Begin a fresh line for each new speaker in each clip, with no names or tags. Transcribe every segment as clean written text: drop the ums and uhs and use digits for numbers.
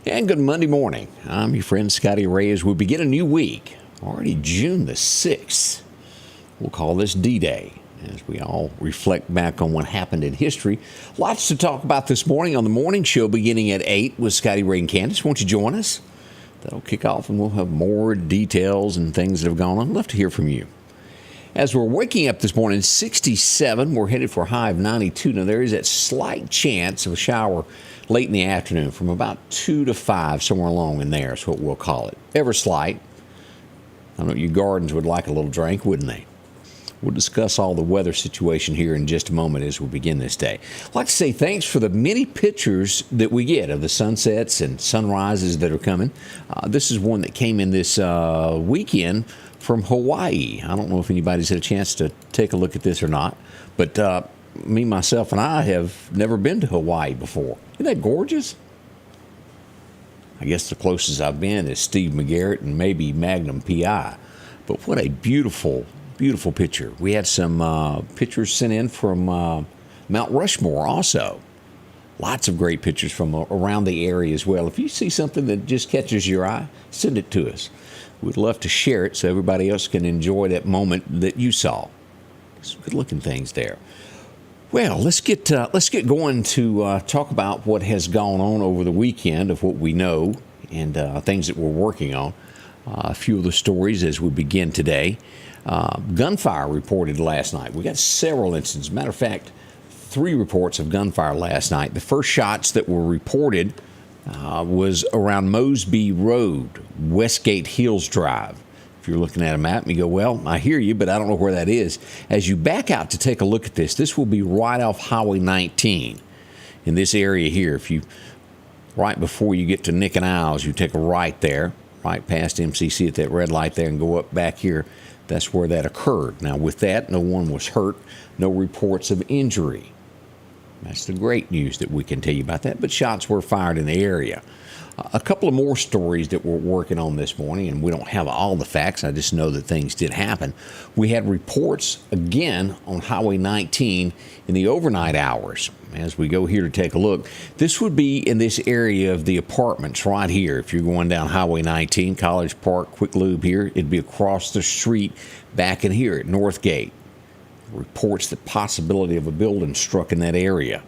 And good Monday morning. I'm your friend Scotty Ray as we begin a new week, already June the 6th. We'll call this D-Day as we all reflect back on what happened in history. Lots to talk about this morning on the morning show beginning at 8 with Scotty Ray Candace. Won't you join us? That'll kick off and we'll have more details and things that have gone on. I'd love to hear from you. As we're waking up this morning, 67, we're headed for a high of 92. Now, there is that slight chance of a shower late in the afternoon from about 2 to 5, somewhere along in there is what we'll call it. Ever slight. I know your gardens would like a little drink, wouldn't they? We'll discuss all the weather situation here in just a moment as we begin this day. I'd like to say thanks for the many pictures that we get of the sunsets and sunrises that are coming. This is one that came in this weekend from Hawaii. I don't know if anybody's had a chance to take a look at this or not, but me, myself, and I have never been to Hawaii before. Isn't that gorgeous? I guess the closest I've been is Steve McGarrett and maybe Magnum PI. But what a beautiful, beautiful picture. We had some pictures sent in from Mount Rushmore also. Lots of great pictures from around the area as well. If you see something that just catches your eye, send it to us. We'd love to share it so everybody else can enjoy that moment that you saw. Some good-looking things there. Well, let's get going to talk about what has gone on over the weekend of what we know and things that we're working on. A few of the stories as we begin today. Gunfire reported last night. We got several incidents. Matter of fact, 3 reports of gunfire last night. The first shots that were reported was around Mosby Road, Westgate Hills Drive. If you're looking at a map and you go, well, I hear you, but I don't know where that is. As you back out to take a look at this will be right off Highway 19 in this area here. If you, right before you get to Nick and Isles, you take a right there, right past MCC at that red light there and go up back here. That's where that occurred. Now, with that, no one was hurt, no reports of injury. That's the great news that we can tell you about that, but shots were fired in the area. A couple of more stories that we're working on this morning, and we don't have all the facts. I just know that things did happen. We had reports again on Highway 19 in the overnight hours. As we go here to take a look, this would be in this area of the apartments right here. If you're going down Highway 19, College Park, Quick Lube here, it'd be across the street back in here at Northgate. Reports the possibility of a building struck in that area.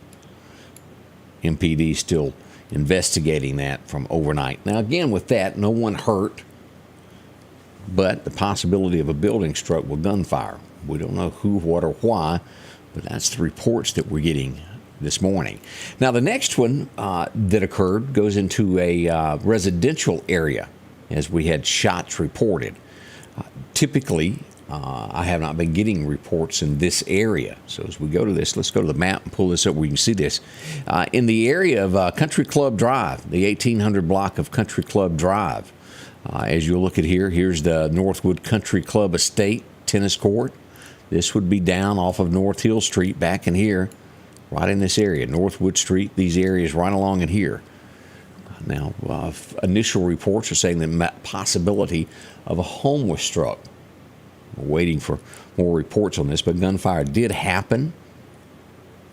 MPD still investigating that from overnight. Now, again, with that, no one hurt, but the possibility of a building struck with gunfire. We don't know who, what, or why, but that's the reports that we're getting this morning. Now, the next one that occurred goes into a residential area, as we had shots reported. Typically, I have not been getting reports in this area. So as we go to this, let's go to the map and pull this up where you can see this. In the area of Country Club Drive, the 1800 block of Country Club Drive. As you look at here, here's the Northwood Country Club Estate tennis court. This would be down off of North Hill Street back in here, right in this area. Northwood Street, these areas right along in here. Now, initial reports are saying the possibility of a home was struck. We're waiting for more reports on this, but gunfire did happen.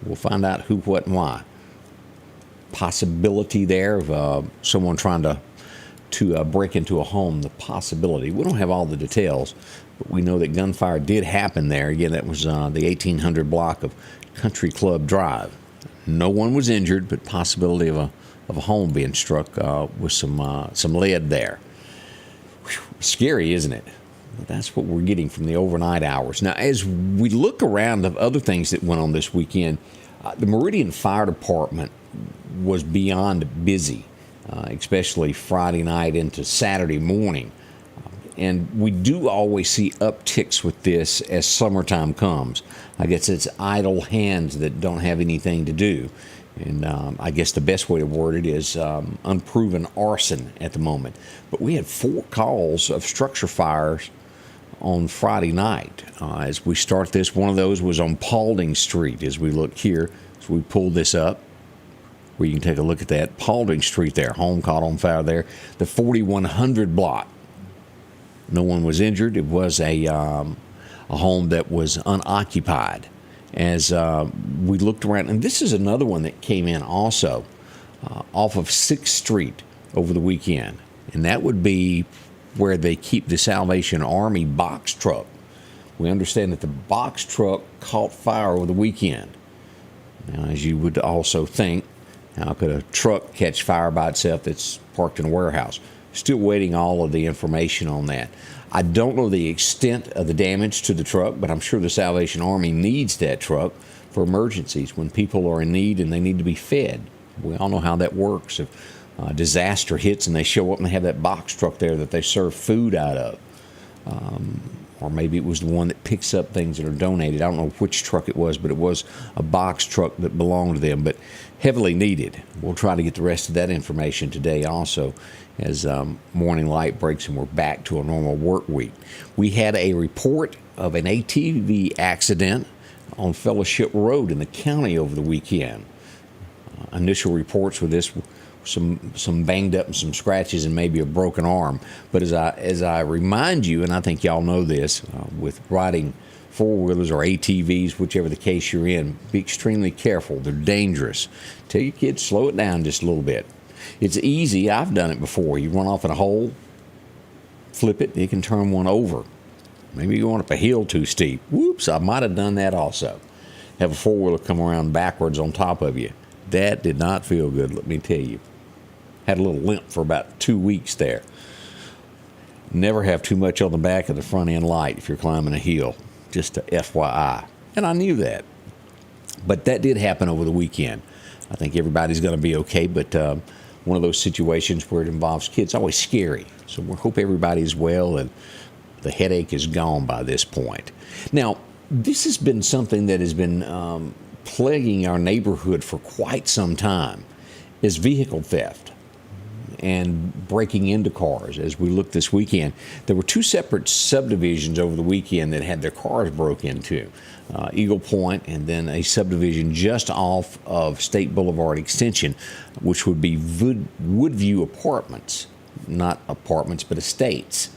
We'll find out who, what, and why. Possibility there of someone trying to break into a home, the possibility. We don't have all the details, but we know that gunfire did happen there. Again, that was the 1800 block of Country Club Drive. No one was injured, but possibility of a home being struck with some lead there. Whew, scary, isn't it? That's what we're getting from the overnight hours. Now, as we look around of other things that went on this weekend, the Meridian Fire Department was beyond busy, especially Friday night into Saturday morning. And we do always see upticks with this as summertime comes. I guess it's idle hands that don't have anything to do. And I guess the best way to word it is unproven arson at the moment. But we had 4 calls of structure fires on Friday night. As we start this, one of those was on Paulding Street. As we look here, as we pull this up, where you can take a look at that. Paulding Street there, home caught on fire there. The 4100 block. No one was injured. It was a home that was unoccupied. As we looked around, and this is another one that came in also off of 6th Street over the weekend, and that would be where they keep the Salvation Army box truck. We understand that the box truck caught fire over the weekend. Now, as you would also think, how could a truck catch fire by itself that's parked in a warehouse? Still waiting all of the information on that. I don't know the extent of the damage to the truck, but I'm sure the Salvation Army needs that truck for emergencies when people are in need and they need to be fed. We all know how that works. If a disaster hits and they show up and they have that box truck there that they serve food out of. Or maybe it was the one that picks up things that are donated. I don't know which truck it was, but it was a box truck that belonged to them, but heavily needed. We'll try to get the rest of that information today also as morning light breaks and we're back to a normal work week. We had a report of an ATV accident on Fellowship Road in the county over the weekend. Initial reports for this, some banged up and some scratches and maybe a broken arm. But as I remind you, and I think y'all know this, with riding four-wheelers or ATVs, whichever the case you're in, be extremely careful. They're dangerous. Tell your kids, slow it down just a little bit. It's easy. I've done it before. You run off in a hole, flip it, you can turn one over. Maybe you're going up a hill too steep. Whoops, I might have done that also. Have a four-wheeler come around backwards on top of you. That did not feel good, let me tell you. Had a little limp for about 2 weeks there. Never have too much on the back of the front end light if you're climbing a hill. Just a FYI. And I knew that. But that did happen over the weekend. I think everybody's going to be okay, but one of those situations where it involves kids, always scary. So we hope everybody's well and the headache is gone by this point. Now, this has been something that has been plaguing our neighborhood for quite some time, is vehicle theft and breaking into cars. As we look this weekend, there were two separate subdivisions over the weekend that had their cars broke into. Eagle Pointe and then a subdivision just off of State Blvd extension, which would be Woodview Apartments, not apartments, but estates.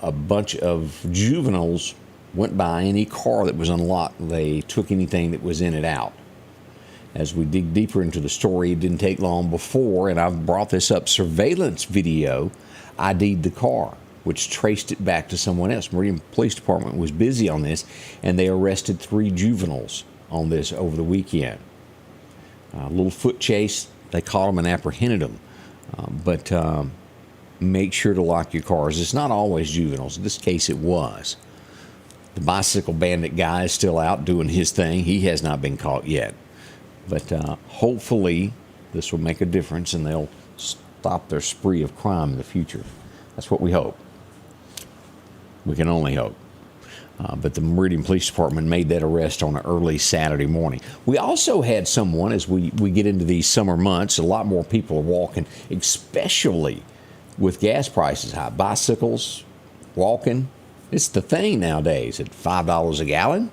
A bunch of juveniles went by any car that was unlocked. They took anything that was in it out. As we dig deeper into the story, it didn't take long before, and I've brought this up, surveillance video ID'd the car, which traced it back to someone else. Meridian Police Department was busy on this, and they arrested 3 juveniles on this over the weekend. A little foot chase, they caught them and apprehended them. But make sure to lock your cars. It's not always juveniles. In this case, it was. The bicycle bandit guy is still out doing his thing. He has not been caught yet. But hopefully this will make a difference and they'll stop their spree of crime in the future. That's what we hope. We can only hope. But the Meridian Police Department made that arrest on an early Saturday morning. We also had someone, as we get into these summer months, a lot more people are walking, especially with gas prices high. Bicycles, walking, it's the thing nowadays at $5 a gallon.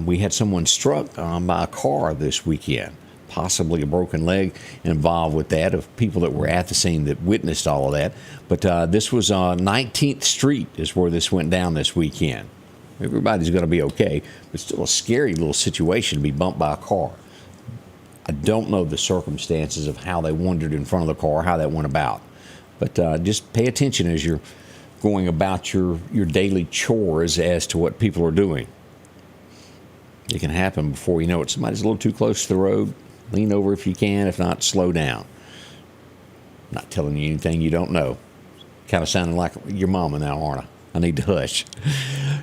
We had someone struck by a car this weekend, possibly a broken leg involved with that, of people that were at the scene that witnessed all of that. But this was on 19th Street is where this went down this weekend. Everybody's going to be okay, but still a scary little situation to be bumped by a car. I don't know the circumstances of how they wandered in front of the car, how that went about. But just pay attention as you're going about your daily chores as to what people are doing. It can happen before you know it. Somebody's a little too close to the road. Lean over if you can. If not, slow down. I'm not telling you anything you don't know. Kind of sounding like your mama now, aren't I? I need to hush.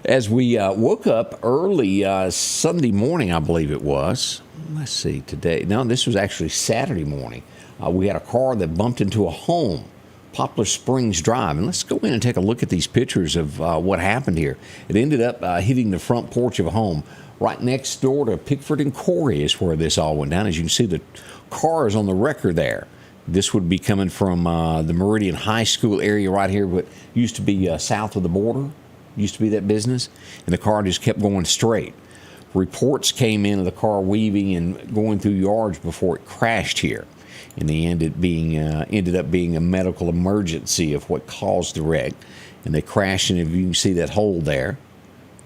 As we woke up early Sunday morning, I believe it was. Let's see, today. No, this was actually Saturday morning. We had a car that bumped into a home, Poplar Springs Drive. And let's go in and take a look at these pictures of what happened here. It ended up hitting the front porch of a home right next door to Pickford and Corey is where this all went down. As you can see, the car is on the record there. This would be coming from the Meridian High School area right here, what used to be south of the border, used to be that business, and the car just kept going straight. Reports came in of the car weaving and going through yards before it crashed here. In the end, it ended up being a medical emergency of what caused the wreck, and they crashed, and if you can see that hole there,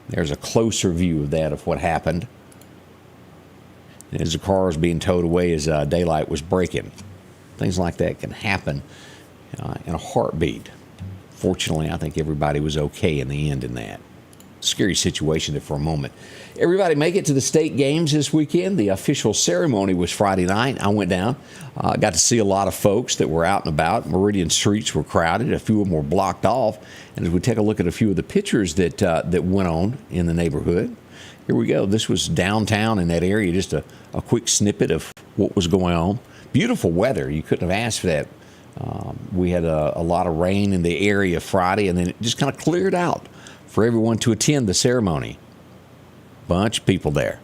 there's a closer view of that, of what happened. As the car was being towed away as daylight was breaking. Things like that can happen in a heartbeat. Fortunately, I think everybody was okay in the end in that. Scary situation there for a moment. Everybody make it to the state games this weekend. The official ceremony was Friday night. I went down. Got to see a lot of folks that were out and about. Meridian streets were crowded. A few of them were blocked off. And as we take a look at a few of the pictures that went on in the neighborhood, here we go. This was downtown in that area, just a quick snippet of what was going on. Beautiful weather. You couldn't have asked for that. We had a lot of rain in the area Friday, and then it just kind of cleared out for everyone to attend the ceremony. Bunch of people there.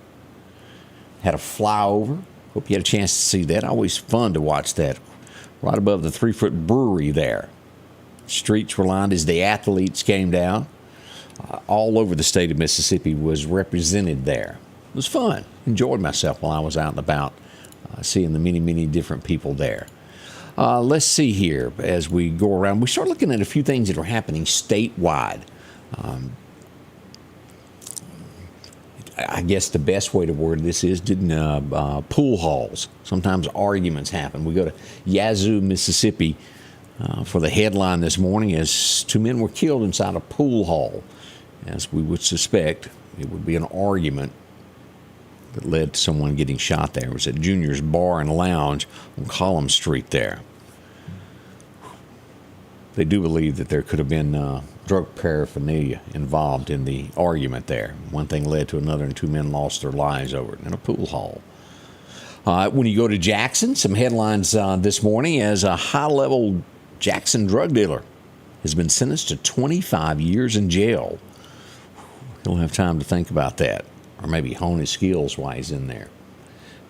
Had a flyover. Hope you had a chance to see that. Always fun to watch that. Right above the 3-foot brewery there. Streets were lined as the athletes came down. All over the state of Mississippi was represented there. It was fun. Enjoyed myself while I was out and about, seeing the many, many different people there. Let's see here as we go around. We start looking at a few things that are happening statewide. I guess the best way to word this is pool halls. Sometimes arguments happen. We go to Yazoo, Mississippi for the headline this morning as 2 men were killed inside a pool hall. As we would suspect, it would be an argument that led to someone getting shot there. It was at Junior's Bar and Lounge on Collins Street there. They do believe that there could have been drug paraphernalia involved in the argument there. One thing led to another, and 2 men lost their lives over it in a pool hall. When you go to Jackson, some headlines this morning as a high-level Jackson drug dealer has been sentenced to 25 years in jail. He'll have time to think about that, or maybe hone his skills while he's in there.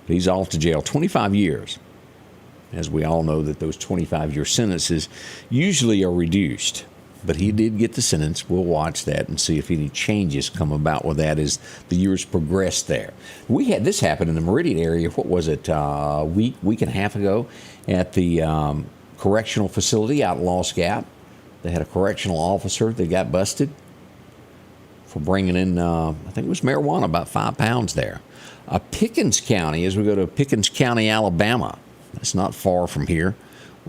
But he's off to jail 25 years. As we all know that those 25-year sentences usually are reduced. But he did get the sentence. We'll watch that and see if any changes come about with that as the years progress there. We had this happen in the Meridian area, what was it, week and a half ago at the correctional facility out in Lost Gap. They had a correctional officer that got busted for bringing in, I think it was marijuana, about 5 pounds there. Pickens County, as we go to Pickens County, Alabama, that's not far from here.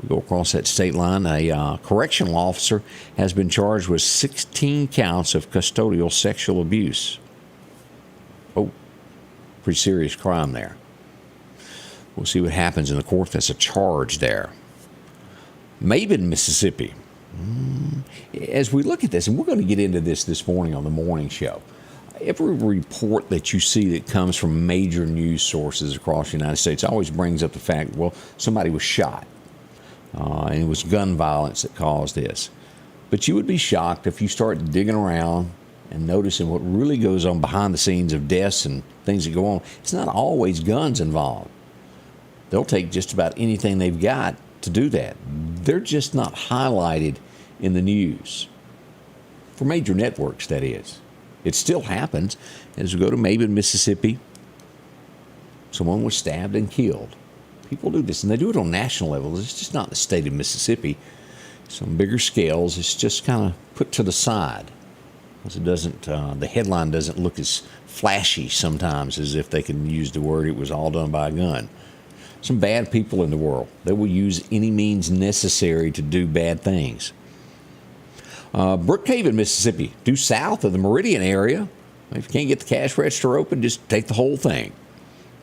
We go across that state line. A correctional officer has been charged with 16 counts of custodial sexual abuse. Oh, pretty serious crime there. We'll see what happens in the court. That's a charge there. Maben, Mississippi. As we look at this, and we're going to get into this morning on the morning show, every report that you see that comes from major news sources across the United States always brings up the fact, well, somebody was shot, and it was gun violence that caused this. But you would be shocked if you start digging around and noticing what really goes on behind the scenes of deaths and things that go on. It's not always guns involved. They'll take just about anything they've got to do that. They're just not highlighted in the news. For major networks, that is. It still happens. As we go to Maben, Mississippi, someone was stabbed and killed. People do this, and they do it on national levels. It's just not the state of Mississippi. Some bigger scales, it's just kind of put to the side. Because it doesn't, the headline doesn't look as flashy sometimes as if they can use the word it was all done by a gun. Some bad people in the world. They will use any means necessary to do bad things. Brookhaven, Mississippi, due south of the Meridian area. If you can't get the cash register open, just take the whole thing.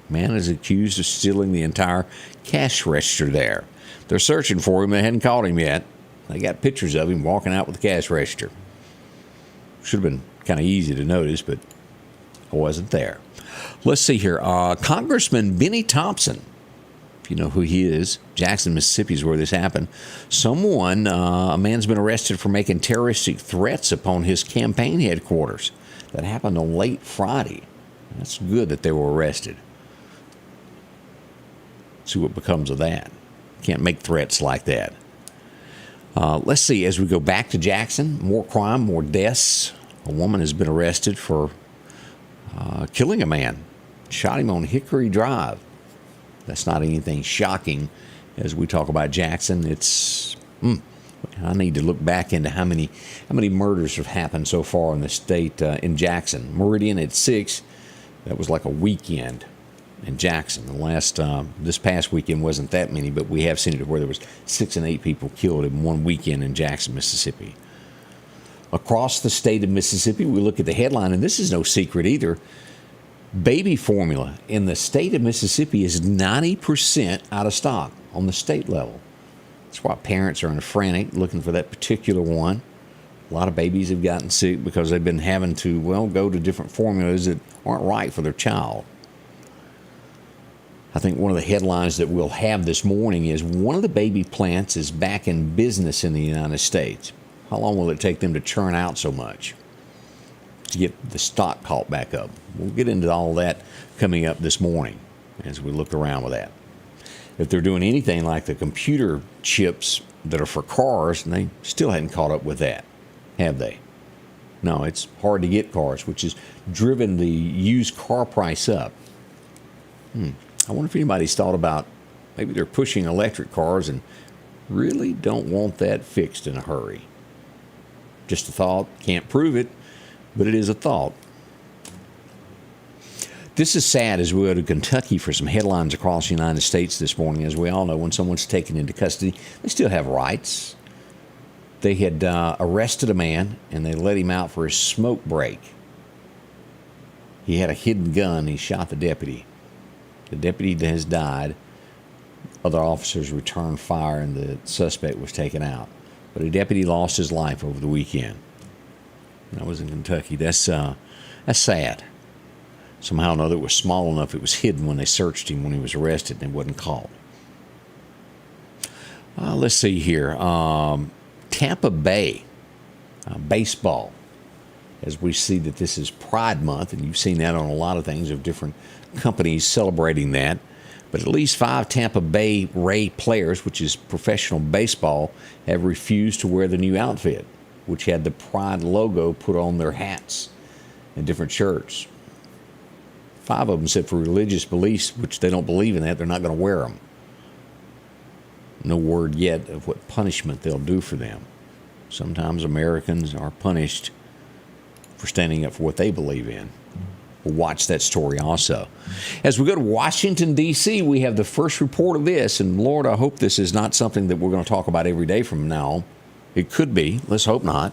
Man is accused of stealing the entire cash register there. They're searching for him. They hadn't caught him yet. They got pictures of him walking out with the cash register. Should have been kind of easy to notice, but I wasn't there. Let's see here. Congressman Benny Thompson, if you know who he is, Jackson, Mississippi is where this happened. A man's been arrested for making terroristic threats upon his campaign headquarters. That happened on late Friday. That's good that they were arrested. See what becomes of that. Can't make threats like that. Let's see, as we go back to Jackson, more crime, more deaths. A woman has been arrested for killing a man. Shot him on Hickory Drive. That's not anything shocking as we talk about Jackson. It's, I need to look back into how many murders have happened so far in the state in Jackson. Meridian at 6, that was like a weekend. in Jackson. The last this past weekend wasn't that many, but we have seen it where there was 6 and 8 people killed in one weekend in Jackson, Mississippi. Across the state of Mississippi, we look at the headline, and this is no secret either. Baby formula in the state of Mississippi is 90% out of stock on the state level. That's why parents are in a frantic looking for that particular one. A lot of babies have gotten sick because they've been having to, go to different formulas that aren't right for their child. I think one of the headlines that we'll have this morning is one of the baby plants is back in business in the United States. How long will it take them to churn out so much to get the stock caught back up? We'll get into all that coming up this morning as we look around with that. If they're doing anything like the computer chips that are for cars, and they still hadn't caught up with that, have they? No, it's hard to get cars, which has driven the used car price up. I wonder if anybody's thought about maybe they're pushing electric cars and really don't want that fixed in a hurry. Just a thought, can't prove it, but it is a thought. This is sad as we go to Kentucky for some headlines across the United States this morning. As we all know, when someone's taken into custody, they still have rights. They had arrested a man, and they let him out for his smoke break. He had a hidden gun. He shot the deputy. The deputy has died. Other officers returned fire, and the suspect was taken out. But a deputy lost his life over the weekend. That was in Kentucky. That's sad. Somehow or another, it was small enough it was hidden when they searched him when he was arrested and he wasn't caught. Let's see here. Tampa Bay baseball. As we see that this is Pride Month, and you've seen that on a lot of things of different companies celebrating that. But at least 5 Tampa Bay Ray players, which is professional baseball, have refused to wear the new outfit, which had the Pride logo put on their hats and different shirts. 5 of them said for religious beliefs, which they don't believe in that, they're not going to wear them. No word yet of what punishment they'll do for them. Sometimes Americans are punished for standing up for what they believe in. We'll watch that story also. As we go to Washington, D.C., we have the first report of this, and Lord, I hope this is not something that we're going to talk about every day from now on. It could be. Let's hope not.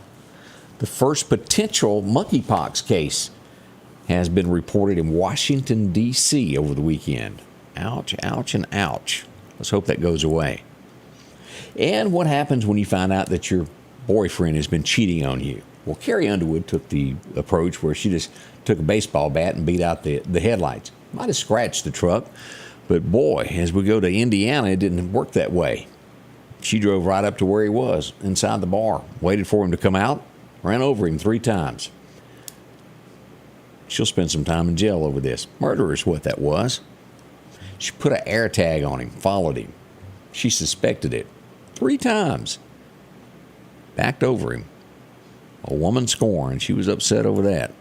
The first potential monkeypox case has been reported in Washington, D.C. over the weekend. Ouch, ouch, and ouch. Let's hope that goes away. And what happens when you find out that your boyfriend has been cheating on you? Well, Carrie Underwood took the approach where she just took a baseball bat and beat out the headlights. Might have scratched the truck, but boy, as we go to Indiana, it didn't work that way. She drove right up to where he was, inside the bar, waited for him to come out, ran over him 3 times. She'll spend some time in jail over this. Murder is what that was. She put an air tag on him, followed him. She suspected it 3 times. Backed over him. A woman scorned. She was upset over that.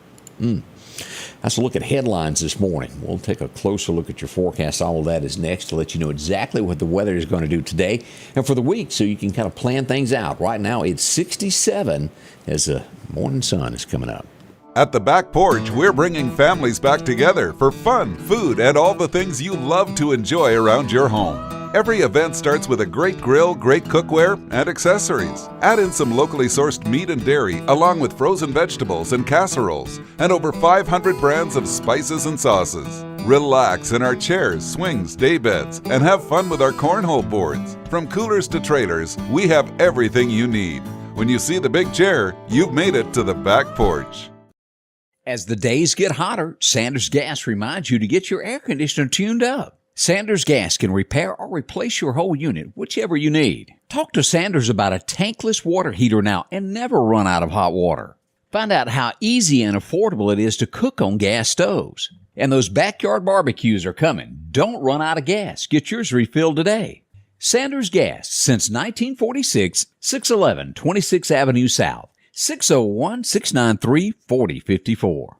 That's a look at headlines this morning. We'll take a closer look at your forecast. All of that is next to let you know exactly what the weather is going to do today and for the week so you can kind of plan things out. Right now, it's 67 as the morning sun is coming up.
At the Back Porch, we're bringing families back together for fun, food, and all the things you love to enjoy around your home. Every event starts with a great grill, great cookware, and accessories. Add in some locally sourced meat and dairy, along with frozen vegetables and casseroles, and over 500 brands of spices and sauces. Relax in our chairs, swings, daybeds, and have fun with our cornhole boards. From coolers to trailers, we have everything you need. When you see the big chair, you've made it to the Back Porch.
As the days get hotter, Sanders Gas reminds you to get your air conditioner tuned up. Sanders Gas can repair or replace your whole unit, whichever you need. Talk to Sanders about a tankless water heater now and never run out of hot water. Find out how easy and affordable it is to cook on gas stoves. And those backyard barbecues are coming. Don't run out of gas. Get yours refilled today. Sanders Gas, since 1946, 611 26th Avenue South, 601-693-4054.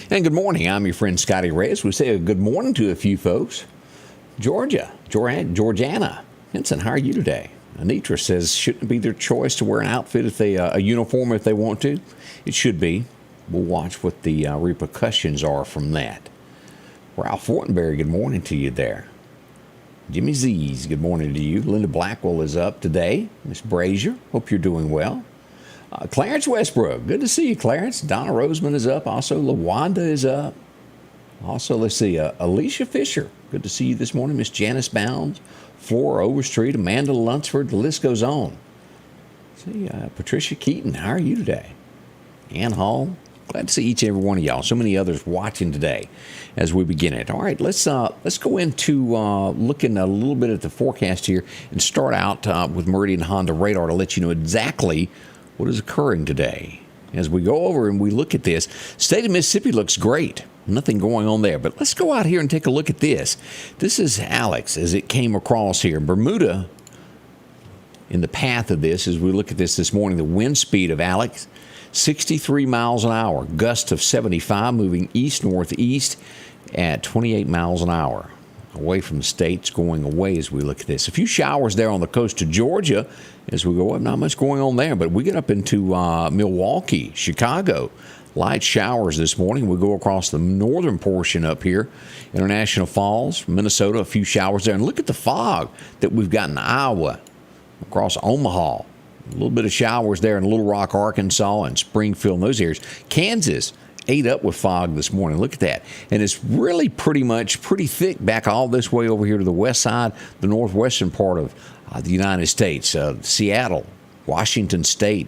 And good morning. I'm your friend Scotty Ray. We say a good morning to a few folks. Georgiana. Henson, how are you today? Anitra says, shouldn't it be their choice to wear an outfit if they a uniform if they want to? It should be. We'll watch what the repercussions are from that. Ralph Fortenberry, good morning to you there. Jimmy Z's, good morning to you. Linda Blackwell is up today. Miss Brazier, hope you're doing well. Clarence Westbrook, good to see you, Clarence. Donna Roseman is up. Also, LaWanda is up. Also, let's see, Alicia Fisher, good to see you this morning. Miss Janice Bounds, Flora Overstreet, Amanda Lunsford, the list goes on. See, Patricia Keaton, how are you today? Ann Hall, glad to see each and every one of y'all. So many others watching today as we begin it. All right, let's go into looking a little bit at the forecast here and start out with Meridian Honda radar to let you know exactly what is occurring today. As we go over and we look at this, state of Mississippi looks great. Nothing going on there. But let's go out here and take a look at this. This is Alex as it came across here. Bermuda, in the path of this, as we look at this morning, the wind speed of Alex, 63 miles an hour. Gust of 75 moving east-northeast at 28 miles an hour. Away from the states, going away as we look at this. A few showers there on the coast of Georgia as we go up. Not much going on there, but we get up into Milwaukee, Chicago. Light showers this morning. We go across the northern portion up here. International Falls, Minnesota, a few showers there. And look at the fog that we've got in Iowa, across Omaha. A little bit of showers there in Little Rock, Arkansas, and Springfield and those areas. Kansas ate up with fog this morning. Look at that. And it's really pretty thick back all this way over here to the west side, the northwestern part of the United States. Seattle, Washington State,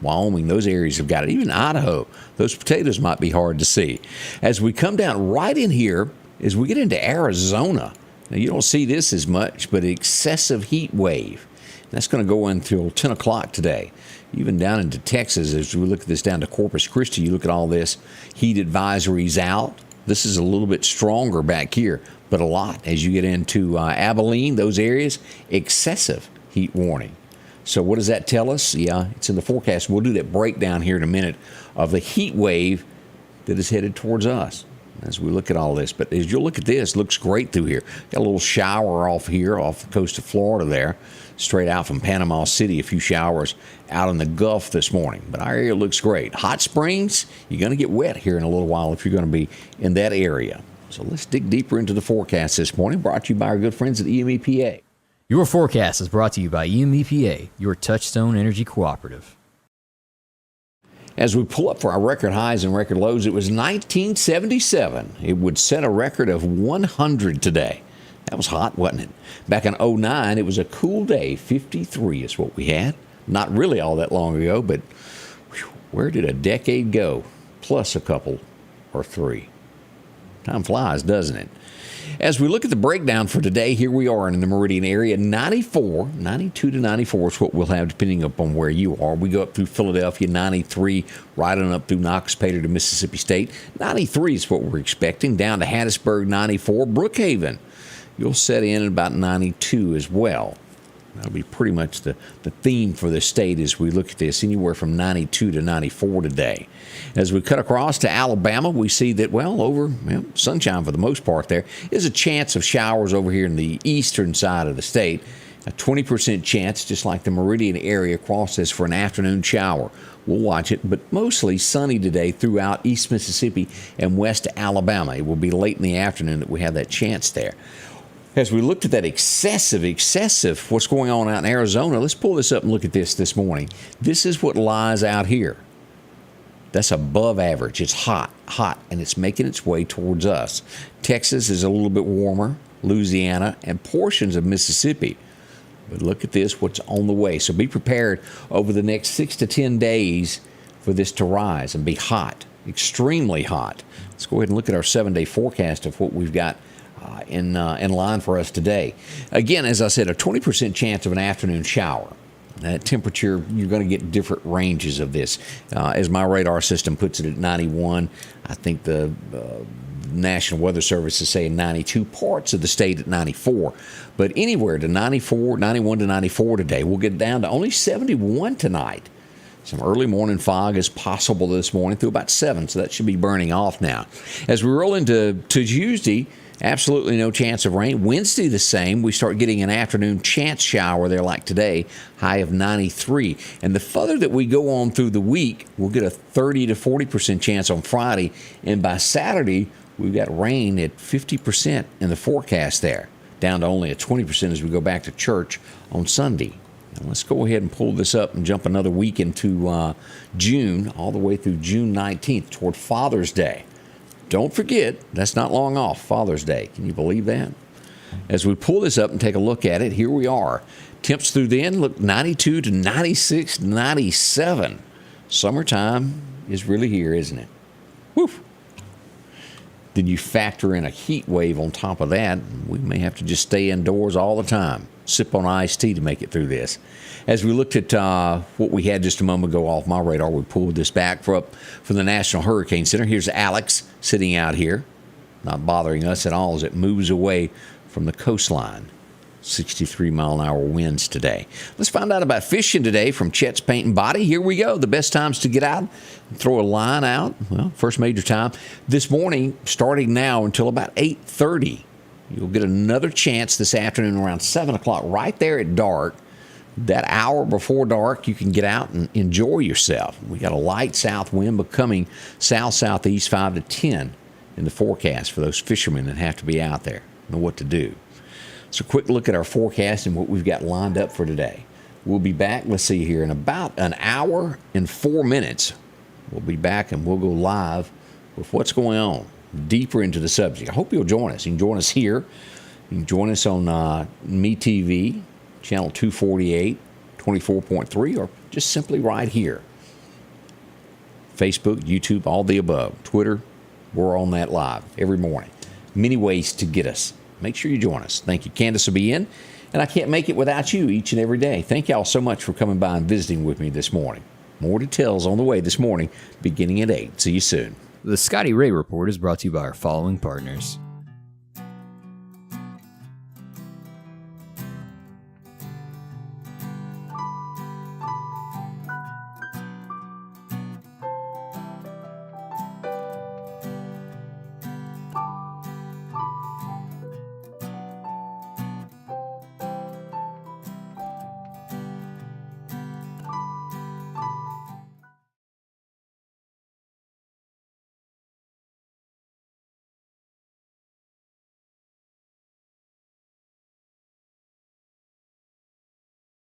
Wyoming, those areas have got it. Even Idaho, those potatoes might be hard to see. As we come down right in here, as we get into Arizona, now you don't see this as much, but excessive heat wave. That's going to go until 10 o'clock today. Even down into Texas, as we look at this down to Corpus Christi, you look at all this, heat advisories out. This is a little bit stronger back here, but a lot as you get into Abilene, those areas, excessive heat warning. So what does that tell us? Yeah, it's in the forecast. We'll do that breakdown here in a minute of the heat wave that is headed towards us as we look at all this. But as you look at this, looks great through here. Got a little shower off here, off the coast of Florida there, straight out from Panama City. A few showers out in the Gulf this morning. But our area looks great. Hot Springs, you're going to get wet here in a little while if you're going to be in that area. So let's dig deeper into the forecast this morning, brought to you by our good friends at EMEPA.
Your forecast is brought to you by EMEPA, your Touchstone Energy Cooperative.
As we pull up for our record highs and record lows, it was 1977. It would set a record of 100 today. That was hot, wasn't it? Back in 09, it was a cool day. 53 is what we had. Not really all that long ago, but where did a decade go? Plus a couple or three. Time flies, doesn't it? As we look at the breakdown for today, here we are in the Meridian area, 92 to 94 is what we'll have depending upon where you are. We go up through Philadelphia, 93, right on up through Knox, Pater to Mississippi State. 93 is what we're expecting, down to Hattiesburg, 94. Brookhaven, you'll set in at about 92 as well. That'll be pretty much the theme for the state as we look at this, anywhere from 92 to 94 today. As we cut across to Alabama, we see that, sunshine for the most part there. Is a chance of showers over here in the eastern side of the state. A 20% chance, just like the Meridian area, across this for an afternoon shower. We'll watch it, but mostly sunny today throughout East Mississippi and West Alabama. It will be late in the afternoon that we have that chance there. As we looked at that excessive, what's going on out in Arizona, let's pull this up and look at this morning. This is what lies out here. That's above average. It's hot, and it's making its way towards us. Texas is a little bit warmer, Louisiana, and portions of Mississippi. But look at this, what's on the way. So be prepared over the next 6 to 10 days for this to rise and be hot, extremely hot. Let's go ahead and look at our 7-day forecast of what we've got in line for us today. Again, as I said, a 20% chance of an afternoon shower. That temperature, you're going to get different ranges of this. As my radar system puts it at 91, I think the National Weather Service is saying 92, parts of the state at 94. But anywhere to 94, 91 to 94 today. We'll get down to only 71 tonight. Some early morning fog is possible this morning through about 7, so that should be burning off now. As we roll into Tuesday, absolutely no chance of rain. Wednesday the same. We start getting an afternoon chance shower there like today, high of 93. And the further that we go on through the week, we'll get a 30 to 40% chance on Friday. And by Saturday, We've got rain at 50% in the forecast there, down to only at 20% as we go back to church on Sunday. Now let's go ahead and pull this up and jump another week into June, all the way through June 19th toward Father's Day. Don't forget, that's not long off, Father's Day. Can you believe that? As we pull this up and take a look at it, here we are. Temps through then look 92 to 96, 97. Summertime is really here, isn't it? Woo! Then you factor in a heat wave on top of that. We may have to just stay indoors all the time. Sip on iced tea to make it through this. As we looked at what we had just a moment ago off my radar, we pulled this back from the National Hurricane Center. Here's Alex sitting out here, not bothering us at all as it moves away from the coastline. 63-mile-an-hour winds today. Let's find out about fishing today from Chet's Paint and Body. Here we go. The best times to get out and throw a line out. Well, first major time this morning, starting now until about 8:30. You'll get another chance this afternoon around 7 o'clock, right there at dark. That hour before dark, you can get out and enjoy yourself. We got a light south wind becoming south-southeast 5 to 10 in the forecast for those fishermen that have to be out there. Know what to do. So, quick look at our forecast and what we've got lined up for today. We'll be back, let's see here, in about an hour and 4 minutes. We'll be back and we'll go live with what's going on deeper into the subject. I hope you'll join us. You can join us here. You can join us on MeTV, channel 248, 24.3, or just simply right here. Facebook, YouTube, all the above. Twitter, we're on that live every morning. Many ways to get us. Make sure you join us. Thank you. Candace will be in, and I can't make it without you each and every day. Thank y'all so much for coming by and visiting with me this morning. More details on the way this morning, beginning at 8. See you soon.
The Scotty Ray Report is brought to you by our following partners: